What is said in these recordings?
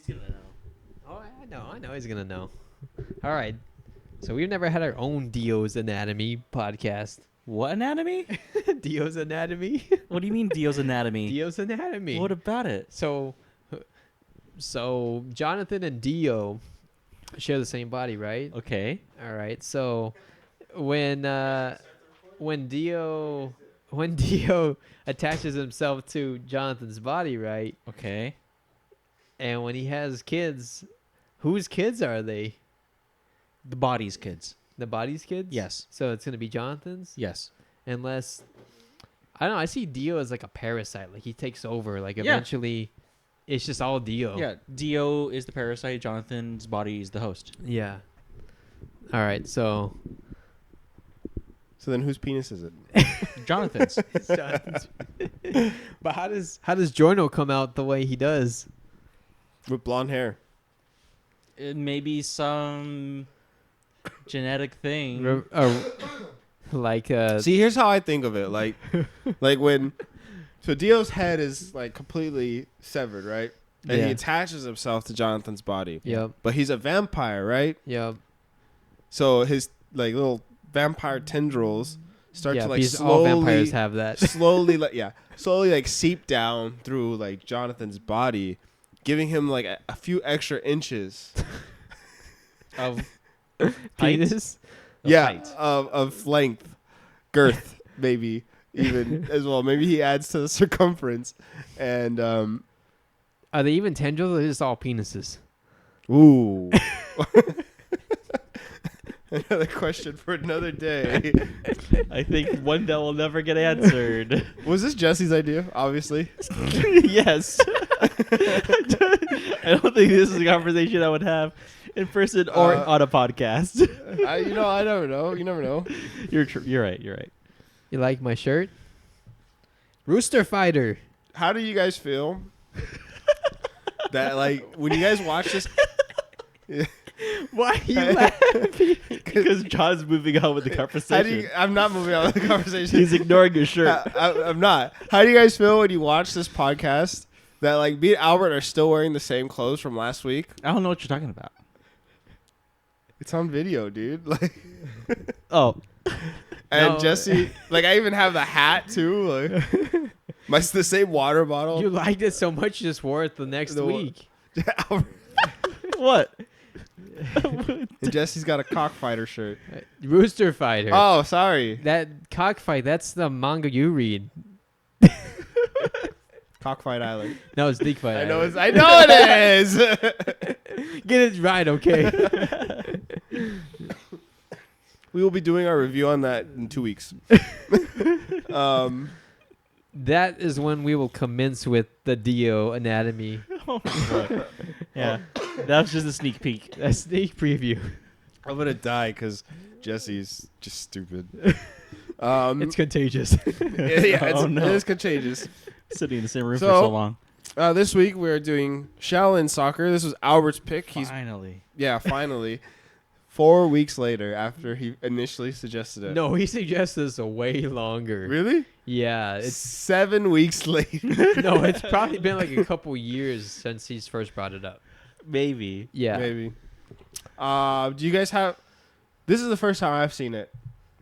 gonna know. Oh, I know he's gonna know. All right. So we've never had our own Dio's Anatomy podcast. What anatomy? Dio's Anatomy. What do you mean Dio's anatomy? Dio's Anatomy. What about it? So Jonathan and Dio share the same body, right? Okay. All right. So when Dio attaches himself to Jonathan's body, right? Okay. And when he has kids, whose kids are they? The body's kids. The body's kids? Yes. So it's gonna be Jonathan's? Yes. Unless I don't know, I see Dio as like a parasite. Like he takes over. Like Yeah. eventually it's just all Dio. Yeah. Dio is the parasite. Jonathan's body is the host. Yeah. All right, so So then whose penis is it? Jonathan's. but how does Jorno come out the way he does? With blonde hair. It may be some genetic thing. See, here's how I think of it. Like when, so Dio's head is like completely severed, right? And Yeah. he attaches himself to Jonathan's body. Yep. But he's a vampire, right? Yep. So his like little vampire tendrils start Yeah, to like because all vampires slowly, have that. slowly like seep down through like Jonathan's body, giving him like a few extra inches. Of Penis. height. Of length, girth, maybe even as well. Maybe he adds to the circumference, and Are they even tendrils or just all penises? ooh. Another question for another day. I think one that will never get answered. Was this Jesse's idea? Obviously. Yes. I don't think this is a conversation I would have in person or on a podcast. I never know. You never know. You're right. You're right. You like my shirt? Rooster Fighter. How do you guys feel that like when you guys watch this? Why are you laughing? Because John's moving on with the conversation. I'm not moving on with the conversation. He's ignoring your shirt. I'm not. How do you guys feel when you watch this podcast that like me and Albert are still wearing the same clothes from last week? I don't know what you're talking about. It's on video, dude. Like, Oh. and No. Jesse, like I even have the hat too. Like, the same water bottle. You liked it so much, you just wore it the next week. Albert- What? and Jesse's got a cockfighter shirt. Rooster Fighter. Oh, sorry. That cockfight, that's the manga you read. Cockfight Island. No, it's Dick Fight. I know it is. Get it right, okay? We will be doing our review on that in 2 weeks. That is when we will commence with the Dio Anatomy. Oh my God. Yeah. That was just a sneak peek. A sneak preview. I'm gonna die because Jesse's just stupid. It's contagious. Oh, no. It is contagious. Sitting in the same room for So- so long. This week we're doing Shaolin Soccer. This was Albert's pick. Finally. Finally. 4 weeks later after he initially suggested it. No, he suggested this way longer. Really? Yeah, It's it's 7 weeks later. no, it's probably been like a couple years since he's first brought it up. Maybe. Yeah. Maybe. Do you guys have? This is the first time I've seen it.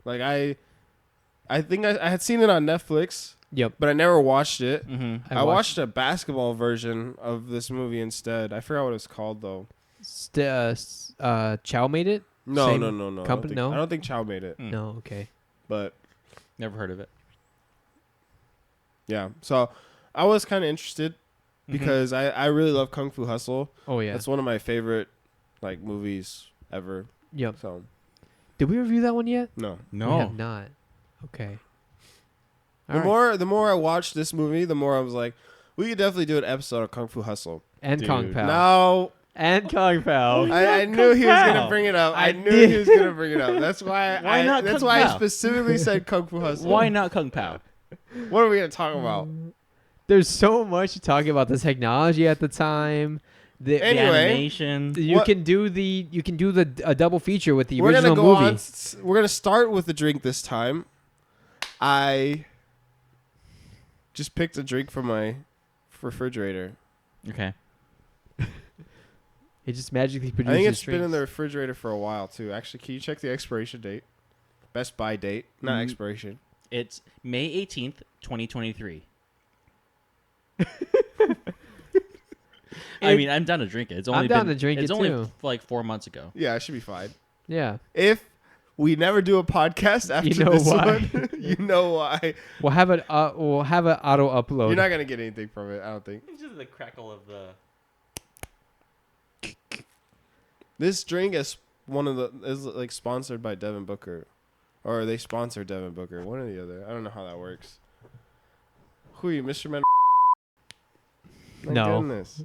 Like I think I had seen it on Netflix, Yep. but I never watched it. Mm-hmm. I watched a basketball version of this movie instead. I forgot what it's called though. Chow made it? No. Same I company? No? don't think Chow made it, No, okay. but Never heard of it. yeah. So I was kind of interested because I really love Kung Fu Hustle. Oh yeah. That's one of my favorite like movies ever. Yep. So Did we review that one yet? no. We No. have not. Okay. The more I watched this movie, the more I was like, we could definitely do an episode of Kung Fu Hustle. And Dude. Kong Pao. No, And Kong Pao. I knew he was gonna Pao. bring it up. I I knew did. he was gonna bring it up. That's why. Why not That's Kung why I Pao? specifically said Kung Fu Hustle. Why not Kung Pao? What are we gonna talk about? There's so much to talk about the technology at the time. The Anyway, The animation. you what- can do a double feature with the We're original gonna go movie. on. We're gonna start with the drink this time. I just picked a drink from my refrigerator. Okay. It just magically I produces think it's been in drinks. the refrigerator for a while too. Actually, can you check the expiration date? Best buy date, not expiration. It's May 18th, 2023. I mean, I'm down to drink it. It's only I'm down been, to drink it's it, only too. like 4 months ago. Yeah, it should be fine. Yeah. If we never do a podcast after You know this why. one, you know why. We'll have it. We'll have an auto upload. You're not gonna get anything from it. I don't think. It's just the crackle of the. This drink is like sponsored by Devin Booker, or they sponsor Devin Booker. One or the other. I don't know how that works. Who are you, Mr. Man? My No. goodness.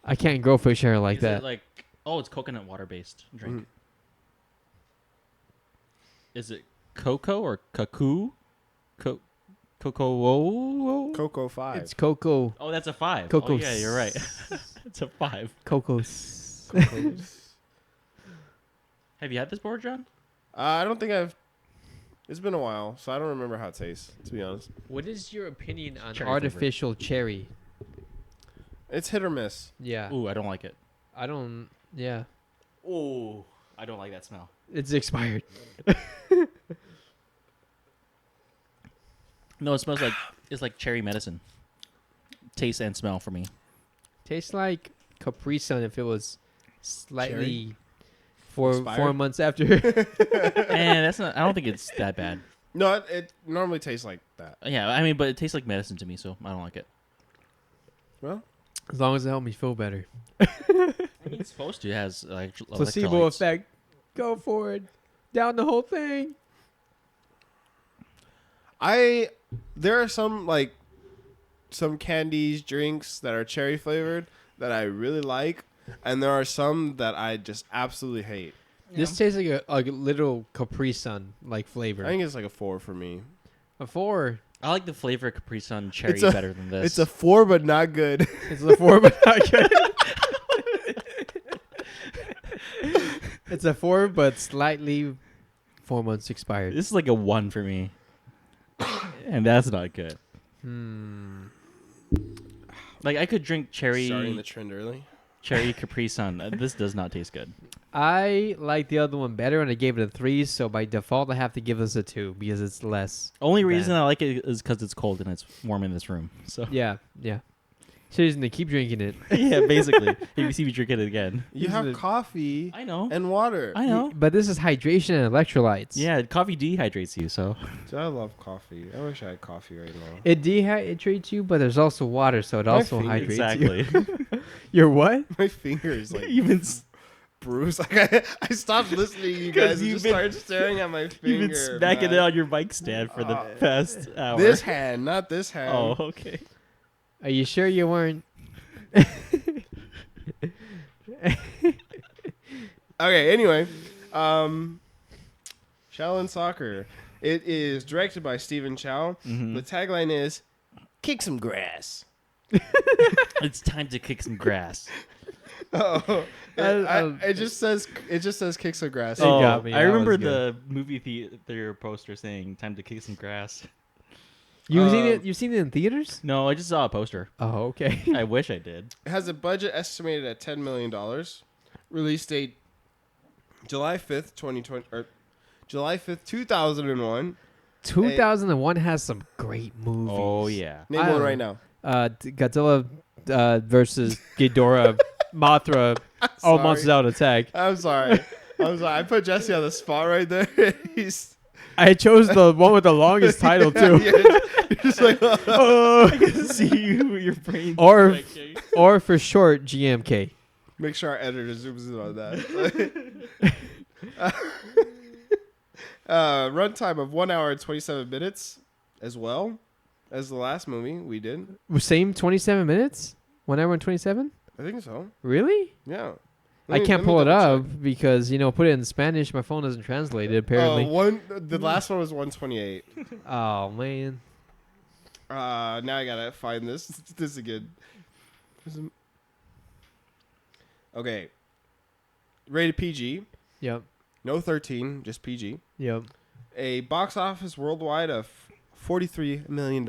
I can't grow fish hair like Is that. it like, oh, it's coconut water based drink. Mm. Is it cocoa or cuckoo? Cocoa. Coco 5. It's cocoa. Oh, that's a 5. Cocoa. Oh, yeah, you're right. It's a 5. Cocos. Have you had this before, John? I don't think I've. It's been a while, so I don't remember how it tastes. To be honest, What is your opinion on Cherry artificial cherry? it's hit or miss. Yeah. Ooh, I don't like it. I don't. Yeah. Ooh, I don't like that smell. It's expired. No, it smells like it's like cherry medicine. Taste and smell for me. Tastes like Capri Sun if it was slightly Cherry? 4 Expired? months after. And that's not. I don't think it's that bad. No, it normally tastes like that. Yeah, I mean, but it tastes like medicine to me, so I don't like it. Well, As long as it helped me feel better. I mean, it's supposed to. It has like Placebo electrolytes. effect. Go for it. Down the whole thing. there are some candies, drinks that are cherry flavored that I really like, and there are some that I just absolutely hate. This tastes like a little Capri Sun like flavor. I think it's like a 4 for me. A 4. I like the flavor of Capri Sun cherry It's a- better than this. It's a 4, but not good. It's a 4, but not good. It's a 4, but slightly 4 months expired. This is like a 1 for me, and that's not good. Like I could drink Starting the trend early. cherry Capri Sun. This does not taste good. I like the other one better, and I gave it a 3. So by default, I have to give this a 2 because it's less. Only reason Bad. I like it is because it's cold and it's warm in this room. So Yeah, yeah. So you're just gonna keep drinking it. yeah, basically, if you see me drinking it again, You This have is a- coffee I know. and water. I know. But this is hydration and electrolytes. Yeah, coffee dehydrates you. So Dude, I love coffee. I wish I had coffee right now. It dehydrates you, but there's also water, so it My also finger- hydrates you. exactly. Your what? My fingers like Even bruised. Like I stopped listening to you 'Cause guys and you've just been- started staring at my finger. you've been smacking man. it on your mic stand for the past hour. This hand, not this hand. Oh, okay. Are you sure you weren't? Okay, anyway. Shaolin Soccer. It is directed by Stephen Chow. Mhm. The tagline is kick some grass. It's time to kick some grass. Oh, I- it just says kick some grass. Oh. got me. I That remember was the movie theater poster saying "Time to kick some grass." You've seen it? You've seen it in theaters? No, I just saw a poster. Oh, okay. I wish I did. It has a budget estimated at $10 million. Release date July 5th, 2020 or July 5th, 2001. 2001 has some great movies. Oh yeah. Name I one don't right know. now. Godzilla versus Ghidorah, Mothra, all Sorry. monsters out attack. I'm sorry. I put Jesse on the spot right there. He's I chose the one with the longest title too. You're just like, I can see your brain. Or- stretching. Or for short, GMK. make sure our editor zooms in on that. Runtime of 1 hour and 27 minutes, as well as the last movie we did. Same 27 minutes? 1 hour and 27? I think so. Really? Yeah. I can't pull it up because, put it in Spanish. My phone doesn't translate it, apparently. The last one was 128. Oh, man. Now I gotta find this again. Okay. Rated PG. Yep. No 13, just PG. Yep. A box office worldwide of $43 million.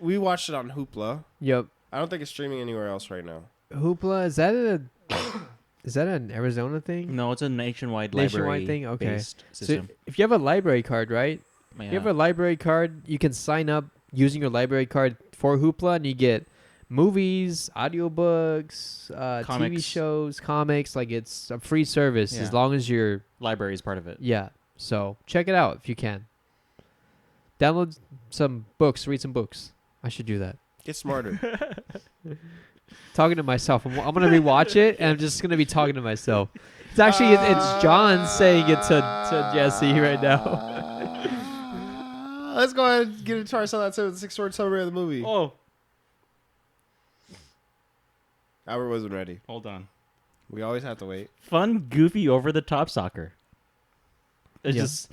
We watched it on Hoopla. Yep. I don't think it's streaming anywhere else right now. Hoopla, is that an Arizona thing? No, it's a nationwide Nationwide thing? Okay. based So system. if you have a library card, right? Yeah. If you have a library card, you can sign up using your library card for Hoopla, and you get movies, audiobooks, TV Comics. shows, comics. Like, it's a free service Yeah. as long as you're Library is part of it. yeah. So check it out if you can. Download some books, read some books. I should do that. Get smarter. Talking to myself. I'm gonna rewatch it, and I'm just gonna be talking to myself. It's actually it's John saying it to Jesse right now. Let's go ahead and get into our Sell That 6-word summary of the movie. Oh, Albert wasn't ready. hold on. We always have to wait. Fun, goofy, over the top soccer. It's Yeah. just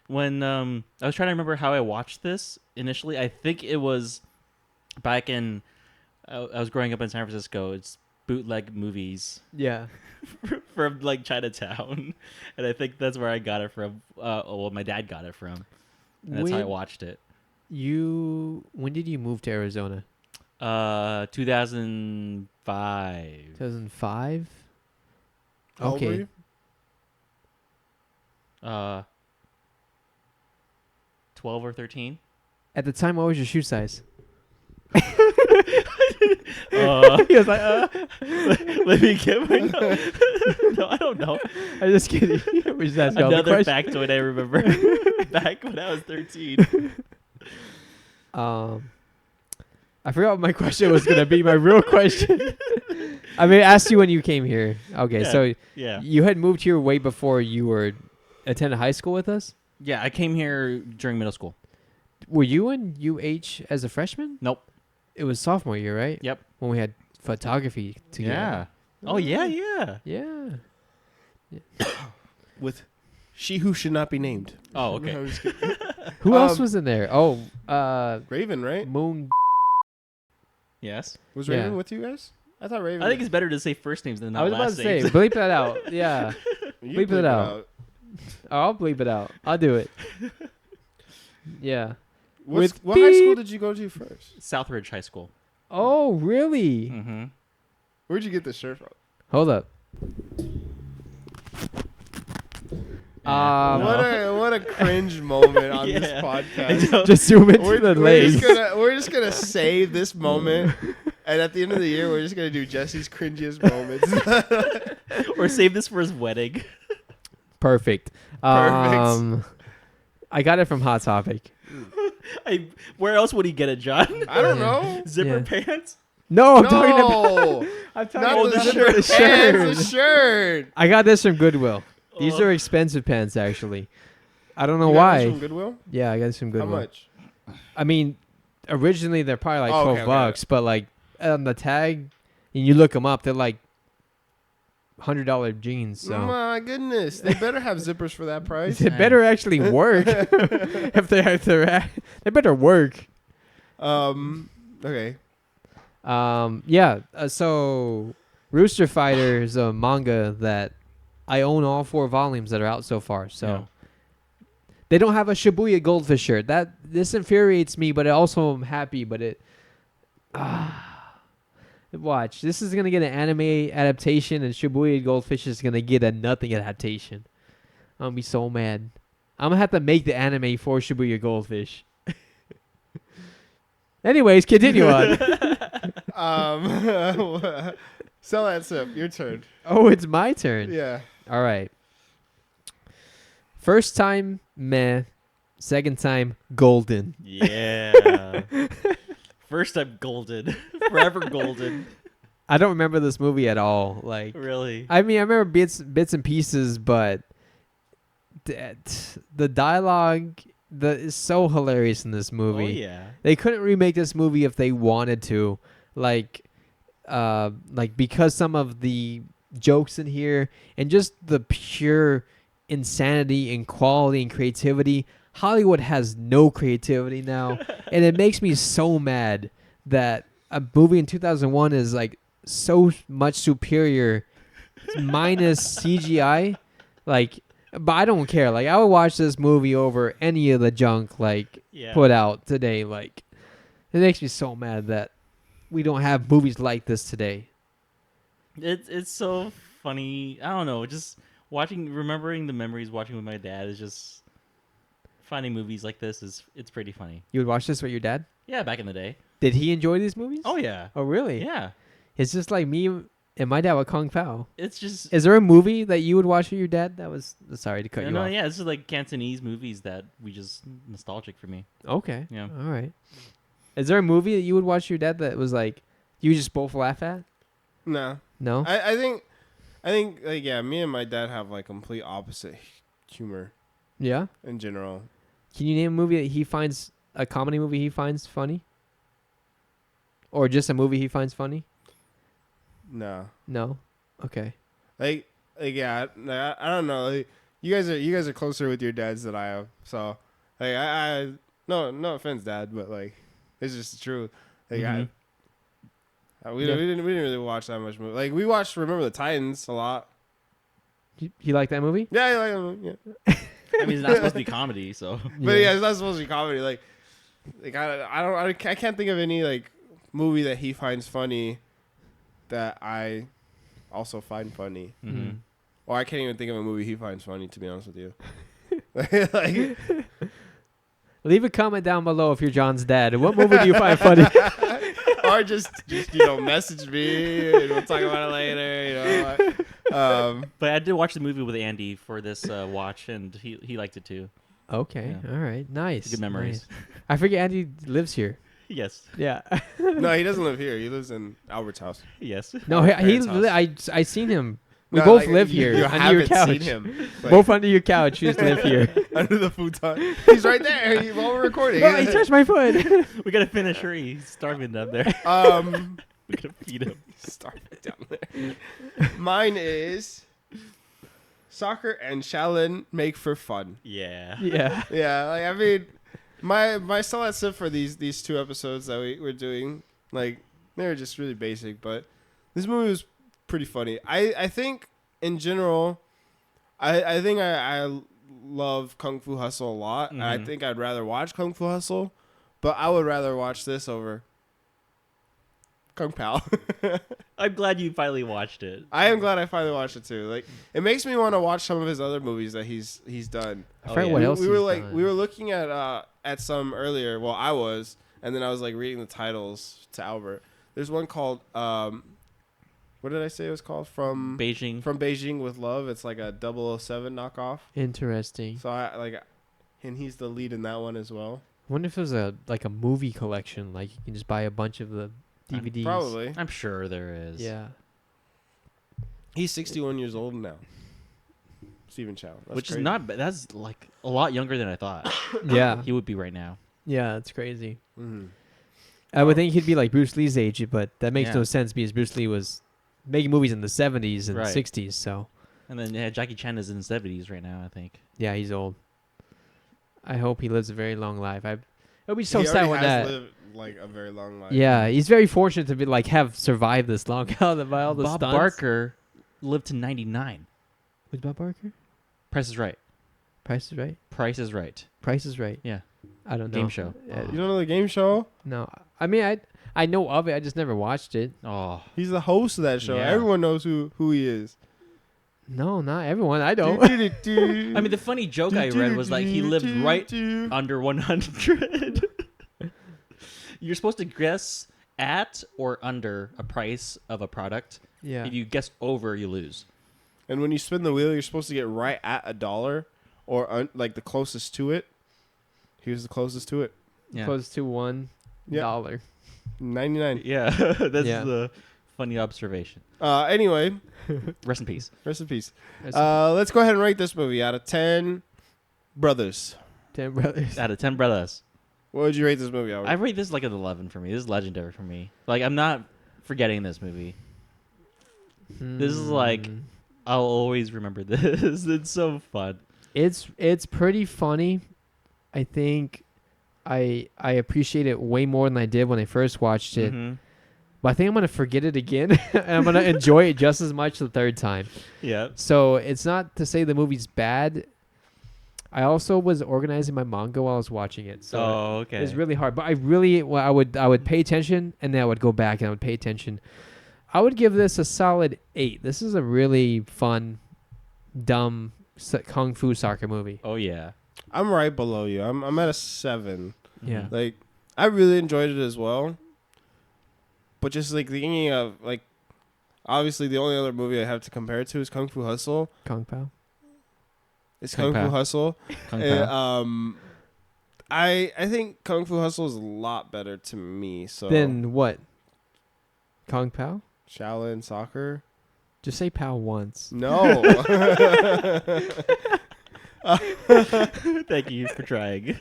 when I was trying to remember how I watched this initially. I think it was back in I was growing up in San Francisco. It's bootleg movies Yeah. from like Chinatown, and I think that's where I got it from. Well, my dad got it from, and that's how I watched it. When did you move to Arizona? 2005. 2005. How old were Okay. you? 12 or 13. At the time, what was your shoe size? He was like, let me get my. No, I don't know. I'm just kidding. We just asked all the Another questions. factoid I remember back when I was 13. I forgot what my question was gonna be. My real question. I mean, I asked you when you came here. Okay, Yeah. so Yeah. you had moved here way before you were attended high school with us. Yeah, I came here during middle school. Were you in UH as a freshman? Nope. It was sophomore year, right? Yep. When we had photography together. Yeah. Oh, yeah, yeah. Yeah. With She Who Should Not Be Named. Oh, No, okay. I'm just kidding. Who else was in there? Oh, Raven, right? Moon. Yes. Was Yeah. Raven with you guys? I thought Raven. I think it's better to say first names than not I was about last to say, names. bleep that out. Yeah. You bleep it bleep out. Oh, I'll bleep it out. I'll do it. Yeah. What With high school beep. did you go to first? Southridge High School. Oh, really? Mm-hmm. Where'd you get this shirt from? Hold up. What a cringe moment on this Yeah. podcast. Just zoom into We're, the we're legs. we're just gonna save this moment, and at the end of the year, we're just gonna do Jesse's cringiest moments. Or save this for his wedding. Perfect. I got it from Hot Topic. Where else would he get it, John? I don't know. Zipper Yeah. pants? No, I'm talking about. No, I'm talking not about the the zipper shirt. pants. The shirt. I got this from Goodwill. These Oh. are expensive pants, actually. I don't know You got this why. from Goodwill? Yeah, I got this from Goodwill. How much? I mean, originally they're probably like Oh, 12 okay, okay. bucks, but like on the tag, and you look them up, they're like $100 jeans. So My goodness, they better have zippers for that price. it better actually work. if they better work. Okay. Yeah. So Rooster Fighter is a manga that I own all 4 volumes that are out so far. So Yeah. they don't have a Shibuya Goldfish shirt. This infuriates me, but I also am happy. But watch, this is gonna get an anime adaptation, and Shibuya Goldfish is gonna get a nothing adaptation. I'm gonna be so mad. I'm gonna have to make the anime for Shibuya Goldfish. Anyways, continue on. Sell that sip. Your turn. Oh, it's my turn. Yeah. All right. First time, meh. Second time, golden. Yeah. First time golden. Forever golden. I don't remember this movie at all. Like, Really? I mean, I remember bits and pieces, but the dialogue is so hilarious in this movie. Oh, yeah. They couldn't remake this movie if they wanted to, like because some of the jokes in here and just the pure insanity and quality and creativity. Hollywood has no creativity now, and it makes me so mad that a movie in 2001 is like so much superior minus CGI. Like, but I don't care. Like, I would watch this movie over any of the junk like Yeah. put out today. Like, it makes me so mad that we don't have movies like this today. It's so funny. I don't know. Just remembering the memories watching with my dad is just finding movies like this it's pretty funny. You would watch this with your dad? Yeah, back in the day. Did he enjoy these movies? Oh yeah, Oh, really? yeah. It's just like me and my dad with Kung Pao. It's just Is there a movie that you would watch with your dad? That was sorry to cut you off. yeah. It's just like Cantonese movies that we just nostalgic for me. Okay. Yeah. All right. Is there a movie that you would watch with your dad that was like you just both laugh at? No. No. I think like yeah, me and my dad have like complete opposite humor Yeah. in general. Can you name a movie that he finds a comedy movie he finds funny? Or just a movie he finds funny? No. No. Okay. Like yeah, I don't know. Like, you guys are closer with your dads than I am. So like I no offense, Dad, but like it's just the truth. Like Mhm. we didn't really watch that much movie. Like we watched Remember the Titans a lot. You like that movie? Yeah, yeah. I mean, it's not supposed to be comedy, so But yeah, it's not supposed to be comedy. Like I can't think of any like movie that he finds funny that I also find funny. mhm. Or I can't even think of a movie he finds funny, to be honest with you. Like, Leave a comment down below if you're John's dad. What movie do you find funny? or just message me and we'll talk about it later. But I did watch the movie with Andy for this watch, and he liked it too. Okay. Yeah. All right. Nice. Good memories. Nice. I forget Andy lives here. Yes, Yeah. No, he doesn't live here. He lives in Albert's house. yes. No, Our he parents' I seen him. We No, both like, live you- here You under your haven't couch. seen him. Like, Both under your couch. You just live here. under the futon. He's right there while we're recording. Oh, he touched my foot. We gotta finish her. He's starving down there. We gotta feed him. Starving down there. Mine is soccer and Shaolin make for fun. Yeah. Yeah. Yeah, like I mean, my solid tip for these two episodes that we're doing, like they were just really basic, but this movie was pretty funny. I think in general, I think I love Kung Fu Hustle a lot, and I Mhm. think I'd rather watch Kung Fu Hustle, but I would rather watch this over Kung Pao. I'm glad you finally watched it. I am glad I finally watched it too. Like it makes me want to watch some of his other movies that he's done. I Oh, forget yeah. what we, else we were he's like done. we were looking at some earlier. Well, I was, and then I was like reading the titles to Albert. There's one called what did I say it was called? From Beijing. with Love. It's like a 007 knockoff. Interesting. So I like, and he's the lead in that one as well. I wonder if there's a movie collection, like you can just buy a bunch of the DVDs. Probably. I'm sure there is. Yeah. He's 61 years old now. Stephen Chow. That's Which crazy. is not bad. That's like a lot younger than I thought Yeah. he would be right now. Yeah, it's crazy. Mhm. I would think he'd be like Bruce Lee's age, but that makes Yeah. no sense because Bruce Lee was making movies in the 70s and Right. 60s. So, And then yeah, Jackie Chan is in his 70s right now, I think. yeah, he's old. I hope he lives a very long life. It'll be so He sad already when has that. lived like a very long life. Yeah, he's very fortunate to be have survived this long. By all the Bob stunts. Barker lived to 99. Who's Bob Barker? Price is Right. Price is Right. Price is Right. Price is Right. Yeah. I don't know. Game show. You don't know the game show? No, I mean I know of it. I just never watched it. Oh. He's the host of that show. Yeah. Everyone knows who he is. No, not everyone. I don't. I mean, the funny joke I read was like he lived right under 100. You're supposed to guess at or under a price of a product. Yeah. If you guess over, you lose. And when you spin the wheel, you're supposed to get right at $1 or like the closest to it. He was the closest to it. Yeah. Close to $1. Yep. 99. Yeah. That's Yeah. the funny observation. Anyway, Rest in peace. rest in peace. That's Let's go ahead and rate this movie out of 10 brothers. 10 brothers. Out of 10 brothers. What would you rate this movie, Albert? I rate this like an 11 for me. This is legendary for me. Like, I'm not forgetting this movie. This is like- Hmm. I'll always remember this. It's so fun. It's pretty funny. I think I appreciate it way more than I did when I first watched it. Mhm. But I think I'm gonna forget it again, and I'm gonna enjoy it just as much the third time. Yeah. So it's not to say the movie's bad. I also was organizing my manga while I was watching it, so Oh, okay. it's really hard. But I would pay attention, and then I would go back and I would pay attention. I would give this a solid 8. This is a really fun, dumb kung fu soccer movie. Oh yeah. I'm right below you. I'm at a 7. Yeah. Like, I really enjoyed it as well. But just like thinking of like, obviously the only other movie I have to compare it to is Kung Fu Hustle. Kung Pao. It's Kung Kung Fu Pao. Hustle. Kung Pao. I think Kung Fu Hustle is a lot better to me. So Then what? Kung Pao? Shaolin Soccer. Just say Pao once. No. Thank you for trying.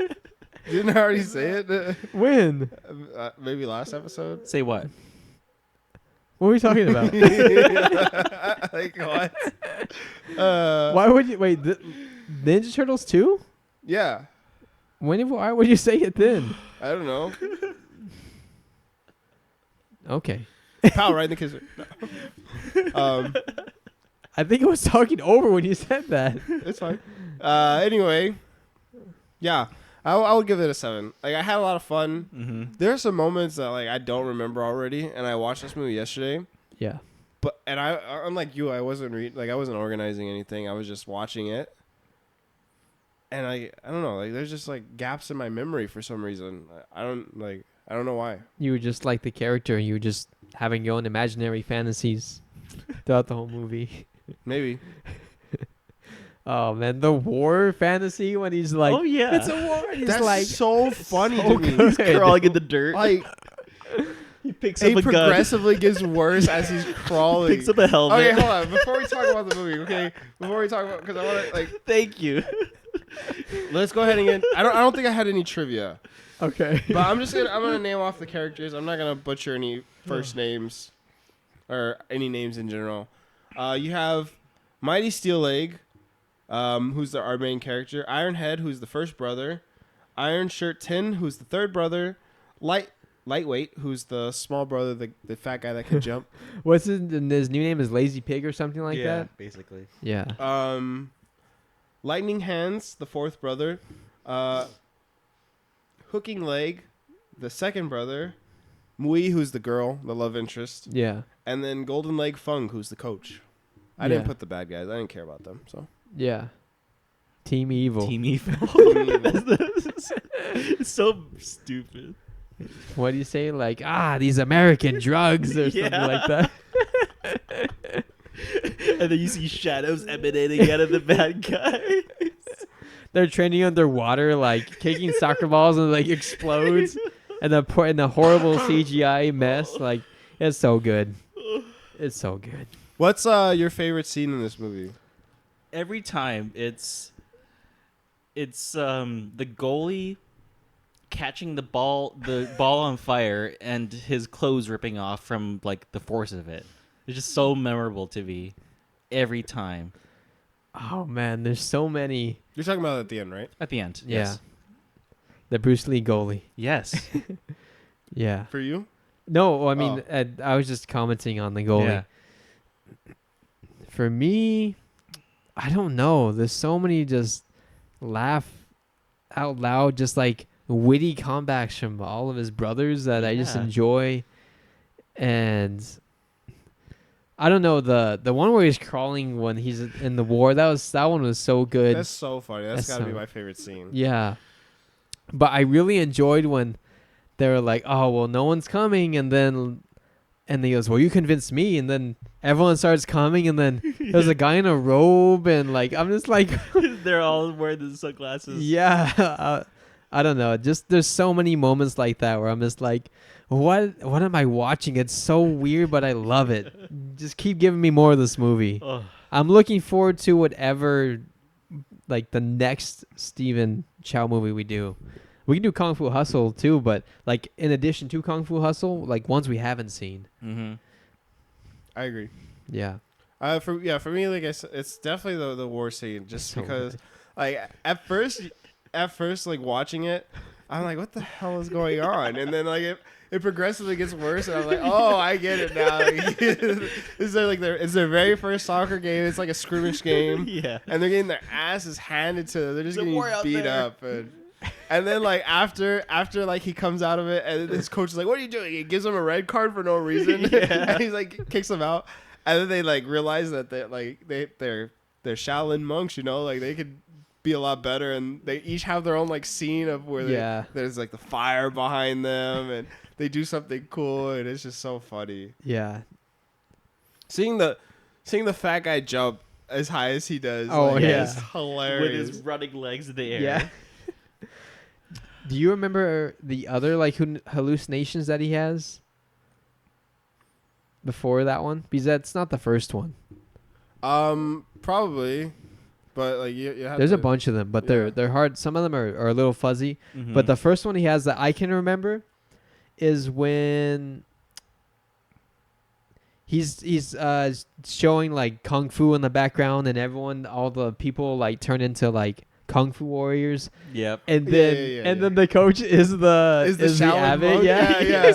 Didn't I already say it? When? Maybe last episode. Say what? What are we talking about? Like what? Why would you wait? Ninja Turtles 2? Yeah. Why would you say it then? I don't know. Okay. Pow, right in the kisser. No. I think I was talking over when you said that. It's fine. Anyway, yeah, I would give it a 7. Like, I had a lot of fun. Mm-hmm. There are some moments that like I don't remember already, and I watched this movie yesterday. Yeah. But I'm like you. I wasn't I wasn't organizing anything. I was just watching it, and I don't know. Like, there's just like gaps in my memory for some reason. I don't know why. You were just like the character, and you were just having your own imaginary fantasies throughout the whole movie. Maybe. Oh man, the war fantasy when he's like, Oh, yeah. it's a war. And he's That's like, so funny so to me. good. Crawling in the dirt. Like, He picks it up a gun. progressively gets worse as he's crawling. Picks up a helmet. Okay, hold on. Before we talk about the movie, okay? Before we talk about, because I want to like, Thank you. let's go ahead and get. I don't think I had any trivia, okay. but I'm gonna name off the characters. I'm not gonna butcher any first names, or any names in general. You have Mighty Steel Leg, who's our main character. Iron Head, who's the first brother. Iron Shirt Tin, who's the third brother. Lightweight, who's the small brother, the fat guy that can jump. What's his new name is Lazy Pig or something like that? basically. Yeah. Lightning Hands, the fourth brother. Hooking Leg, the second brother. Mui, who's the girl, the love interest. Yeah. And then Golden Leg Fung, who's the coach. I Yeah. didn't put the bad guys. I didn't care about them. So Yeah. Team Evil. Team Evil. It's so stupid. What do you say? Like, these American drugs or something Yeah. like that. And then you see shadows emanating out of the bad guy. They're training underwater, like kicking soccer balls and like explodes, and the horrible CGI mess. Like, it's so good. It's so good. what's your favorite scene in this movie? Every time it's the goalie catching the ball on fire and his clothes ripping off from like the force of it. It's just so memorable to me every time. Oh man, there's so many. You're talking about at the end, right? At the end. Yeah. Yes. The Bruce Lee goalie. Yes. Yeah. For you? No, I mean, I was just commenting on the goalie. Yeah. For me, I don't know. There's so many just laugh out loud, just like witty comebacks from all of his brothers that I just Yeah. enjoy. And I don't know, the one where he's crawling when he's in the war, that one was so good. That's so funny. That's That's got to be so- my favorite scene. Yeah. But I really enjoyed when they were like, oh, well, no one's coming. And he goes, well, you convinced me. And then everyone starts coming. And then there's a guy in a robe. And like, I'm just like, They're all wearing the sunglasses. yeah. I don't know. Just there's so many moments like that where I'm just like, what am I watching? It's so weird, but I love it. Just keep giving me more of this movie. Oh, I'm looking forward to whatever, like the next Stephen Chow movie we do. We can do Kung Fu Hustle too, but like in addition to Kung Fu Hustle, like ones we haven't seen. mm-hmm. I agree. Yeah. For me, like I said, it's definitely the war scene, just So because, good. like at first, like watching it, I'm like, what the hell is going on? And then like it progressively gets worse, and I'm like, oh, I get it now. Like, it's their very first soccer game. It's like a scrimmage game, Yeah. and they're getting their asses handed to them. They're just There's a getting war out beat there. up, and And then like after like he comes out of it, and his coach is like, "What are you doing?" He gives him a red card for no reason, and he's like kicks him out. And then they like realize that they're Shaolin monks, like they could be a lot better, and they each have their own like scene of where there's like the fire behind them, and they do something cool, and it's just so funny. Yeah. Seeing the fat guy jump as high as he does. Oh, yeah. is hilarious. With his running legs in the air. Yeah. Do you remember the other like hallucinations that he has before that one? Because that's not the first one. Probably, but like you have There's a bunch of them, but they're hard. Some of them are a little fuzzy. Mm-hmm. But the first one he has that I can remember is when he's showing like kung fu in the background, and all the people like turn into like kung fu warriors. Yep. And then then the coach is the Shaolin abbot. monk? Yeah.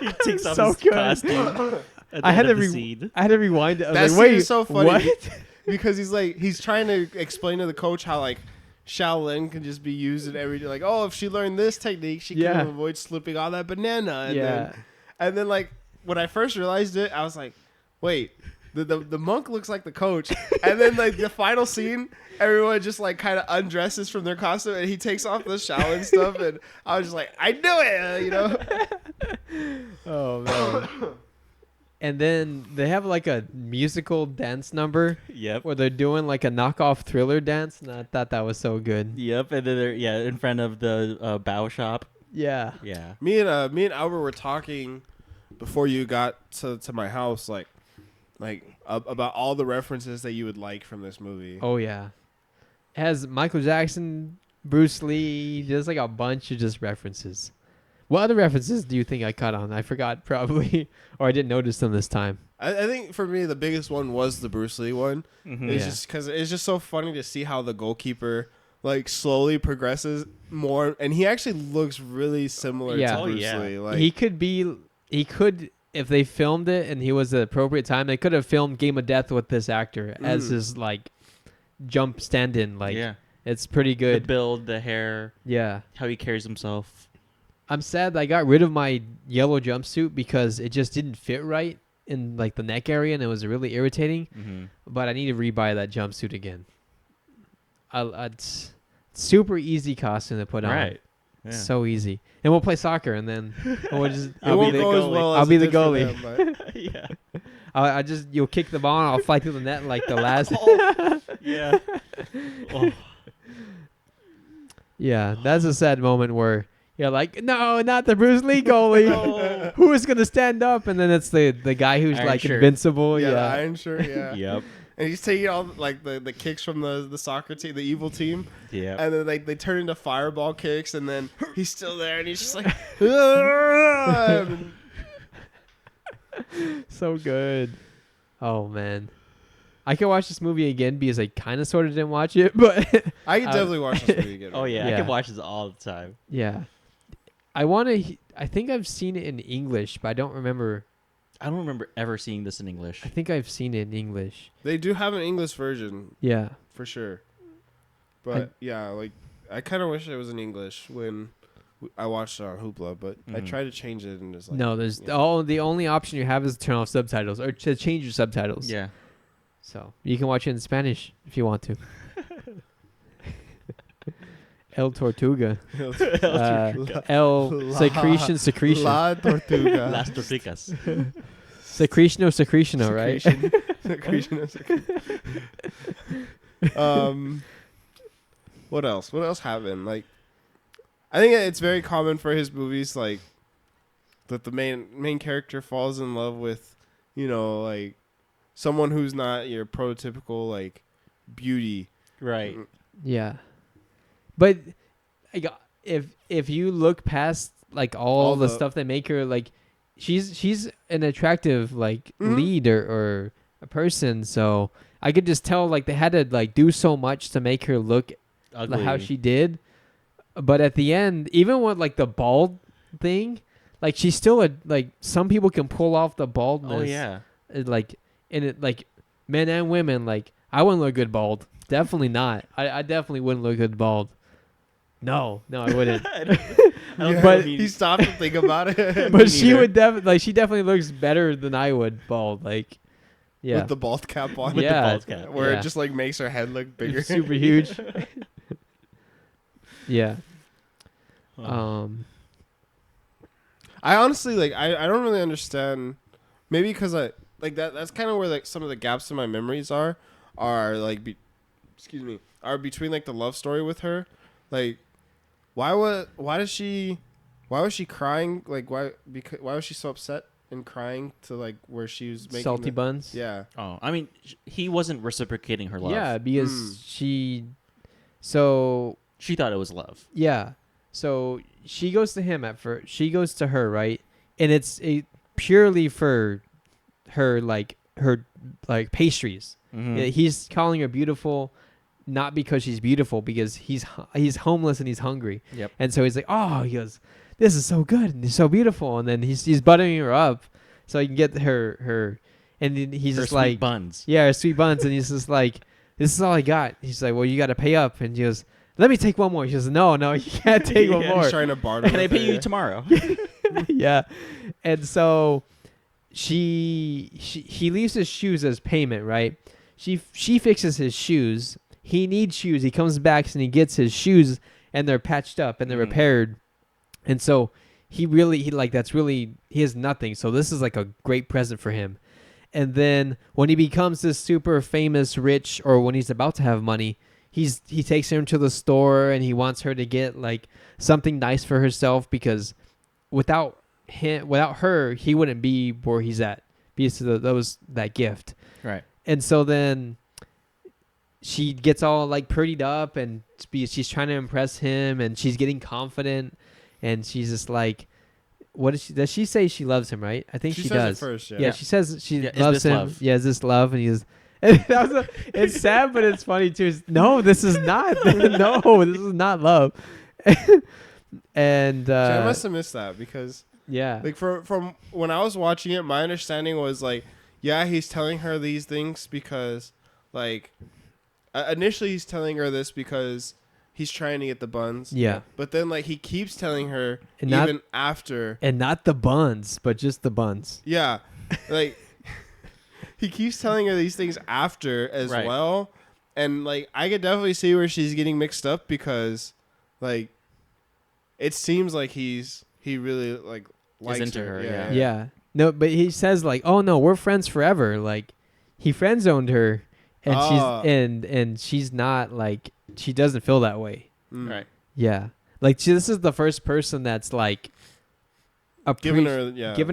He takes off So his good. costume. I had to rewind it. I was That like, scene wait, is so funny. what? Because he's trying to explain to the coach how like Shaolin can just be used in every like, oh, if she learned this technique, she can avoid slipping on that banana. And then like when I first realized it, I was like, wait, the monk looks like the coach. And then like the final scene, everyone just like kind of undresses from their costume, and he takes off the Shaolin stuff, and I was just like, I knew it, Oh man. And then they have like a musical dance number Yep. where they're doing like a knockoff Thriller dance, and I thought that was so good. Yep. And then they're in front of the bow shop. Yeah. Yeah. Me and Albert were talking before you got to my house, like about all the references that you would like from this movie. Oh yeah. It has Michael Jackson, Bruce Lee, just like a bunch of just references. What other references do you think I caught on? I forgot probably, or I didn't notice them this time. I think for me the biggest one was the Bruce Lee one. Mm-hmm. It's just because it's just so funny to see how the goalkeeper like slowly progresses more, and he actually looks really similar to Bruce Lee. Like he could if they filmed it and he was the appropriate time, they could have filmed Game of Death with this actor as his like jump stand-in. Like it's pretty good. The build, the hair, how he carries himself. I'm sad that I got rid of my yellow jumpsuit because it just didn't fit right in like the neck area, and it was really irritating. Mm-hmm. But I need to rebuy that jumpsuit again. It's super easy costume to put on. Right. Yeah. So easy. And we'll play soccer, and then we'll just I'll be the goalie. I'll be the goalie. Yeah. I just you'll kick the ball and I'll fly through the net like the last. Yeah. Oh. Yeah, that's a sad moment where you're like, no, not the Bruce Lee goalie. No. Who is gonna stand up? And then it's the guy who's Iron like shirt. invincible. the Yeah. iron shirt, Yep. And he's taking all like the kicks from the soccer team, the evil team. Yeah. And then like they turn into fireball kicks, and then he's still there, and he's just like, "Ah!" So good. Oh man, I could watch this movie again because I kind of sort of didn't watch it, but I could definitely watch this movie again. Oh yeah, Yeah. I can watch this all the time. yeah, I think I've seen it in English, but I don't remember. I don't remember ever seeing this in English. I think I've seen it in English. They do have an English version Yeah. for sure, but yeah, like I kind of wish it was in English when I watched it on Hoopla, but I Mhm. tried to change it and just like No, there's yeah. the only option you have is to turn off subtitles or to change your subtitles. Yeah. So you can watch it in Spanish if you want to. El Tortuga. El Secretion. La Tortuga. Las torticas. Secretion, right? Secretion. What else? What else happened? Like, I think it's very common for his movies, like, that the main character falls in love with, like, someone who's not your prototypical, like, beauty. Right. Yeah. But like, if you look past like all the stuff they make her, like she's an attractive like lead or a person, so I could just tell like they had to like do so much to make her look Ugly. how she did. But at the end, even with like the bald thing, like she's still like some people can pull off the baldness. Oh yeah. Like in it, like men and women, like I wouldn't look good bald. Definitely not. I definitely wouldn't look good bald. No, I wouldn't. I don't Yeah, but he stopped to think about it. But she neither. would definitely, she definitely looks better than I would bald. Like, yeah, With the bald cap on. With the yeah, bald cap. Where yeah. it just like makes her head look bigger. It's super huge. Yeah. Oh. I honestly like I don't really understand. Maybe because I like that's kind of where like some of the gaps in my memories are like are between like the love story with her. Like why was she crying? Like why was she so upset and crying to like where she was making Salty buns. Yeah. Oh, I mean, he wasn't reciprocating her love. Yeah, because so She thought it was love. yeah, so she goes to him at first. She goes to her, right, and it's purely for her like pastries. Mm-hmm. Yeah, he's calling her beautiful, not because she's beautiful, because he's homeless and he's hungry. Yep. And so he's like, oh, he goes, this is so good and it's so beautiful, and then he's buttering her up so he can get her, and then he's Her just sweet like, buns. yeah, her sweet buns, and he's just like, this is all I got. He's like, well, you got to pay up, and she goes, let me take one more. She goes, no, you can't take one Yeah, more. He's trying to barter. Can I with pay her. you tomorrow? Yeah, and so he leaves his shoes as payment, right? She fixes his shoes. He needs shoes. He comes back and he gets his shoes, and they're patched up and they're repaired. And so he has nothing. So this is like a great present for him. And then when he becomes this super famous rich, or when he's about to have money, he takes her into the store and he wants her to get like something nice for herself, because without her, he wouldn't be where he's at, because that was that gift. Right. And so then she gets all like prettied up, and she's trying to impress him, and she's getting confident, and she's just like, does she say she loves him, right? I think she says does. it first, yeah. Yeah, she says she Yeah, is loves this him. love? Yeah, is this love? And he's it's sad, but it's funny too. No, this is not. No, this is not love. And I must have missed that because yeah, like from when I was watching it, my understanding was like, yeah, he's telling her these things because like initially he's telling her this because he's trying to get the buns. yeah, But then like he keeps telling her And not- even after. and not the buns, but just the buns. Yeah. Like he keeps telling her these things after as Right. well. And like I could definitely see where she's getting mixed up because like it seems like he really like likes into her, yeah. Yeah. No, but he says like, "Oh no, we're friends forever." Like he friend zoned her, and and she's not like, she doesn't feel that way. Right. Yeah. Like this is the first person that's like Giving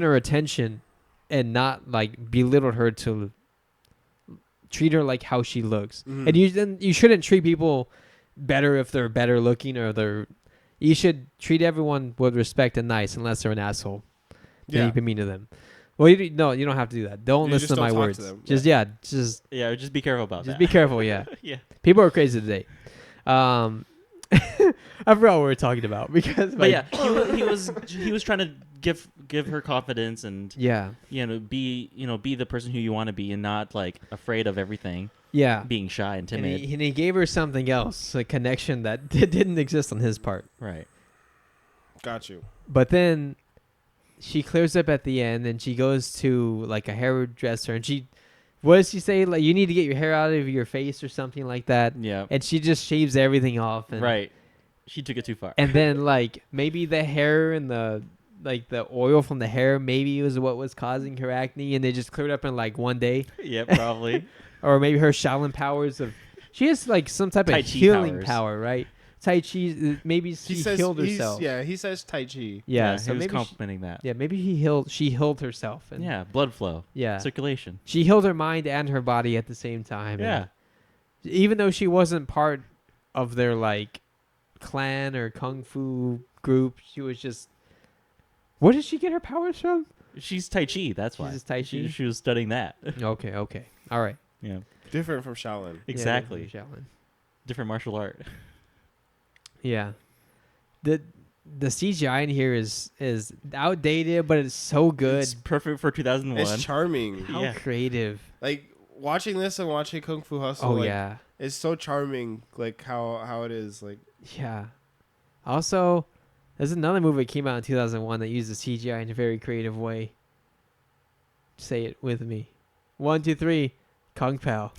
her attention and not like belittled her to treat her like how she looks. Mhm. And you shouldn't treat people better if they're better looking, or you should treat everyone with respect and nice, unless they're an asshole. Then you can be mean to them. Well, you don't have to do that. Don't You listen just to my don't talk words. to them. Just Just be careful about just that. be careful. Yeah, Yeah. people are crazy today. I forgot what we were talking about because, But yeah, he was trying to give her confidence and yeah, be the person who you want to be and not like afraid of everything, yeah. being shy and And timid. he gave her something else, a connection that didn't exist on his part. Right. Got you. But then she clears up at the end, and she goes to like a hairdresser, and what does she say? Like, you need to get your hair out of your face or something like that. Yeah. And she just shaves everything off. And, Right. She took it too far. And then like maybe the hair and the oil from the hair maybe was what was causing her acne, and they just cleared up in like one day. Yeah, probably. Or maybe her Shaolin powers she has like some type Tai of Chi healing powers. power, right? Tai Chi, maybe she healed herself. He says Tai Chi. Yeah, so so he was maybe complimenting that. maybe she healed herself. And Yeah, blood flow. yeah. Circulation. She healed her mind and her body at the same time. Yeah. And even though she wasn't part of their like clan or kung fu group, she was just. Where did she get her powers from? She's Tai Chi, that's why. She's Tai Chi? She was studying that. Okay. All right. Yeah. Different from Shaolin. Exactly. Yeah, Shaolin. Different martial art. Yeah. The CGI in here is outdated, but it's so good. It's perfect for 2001. It's charming. How yeah. creative. Like watching this and watching Kung Fu Hustle. Oh like, yeah. it's so charming. Like how it is. Like Yeah. Also, there's another movie that came out in 2001 that uses CGI in a very creative way. Say it with me. 1, 2, 3. Kung Pao.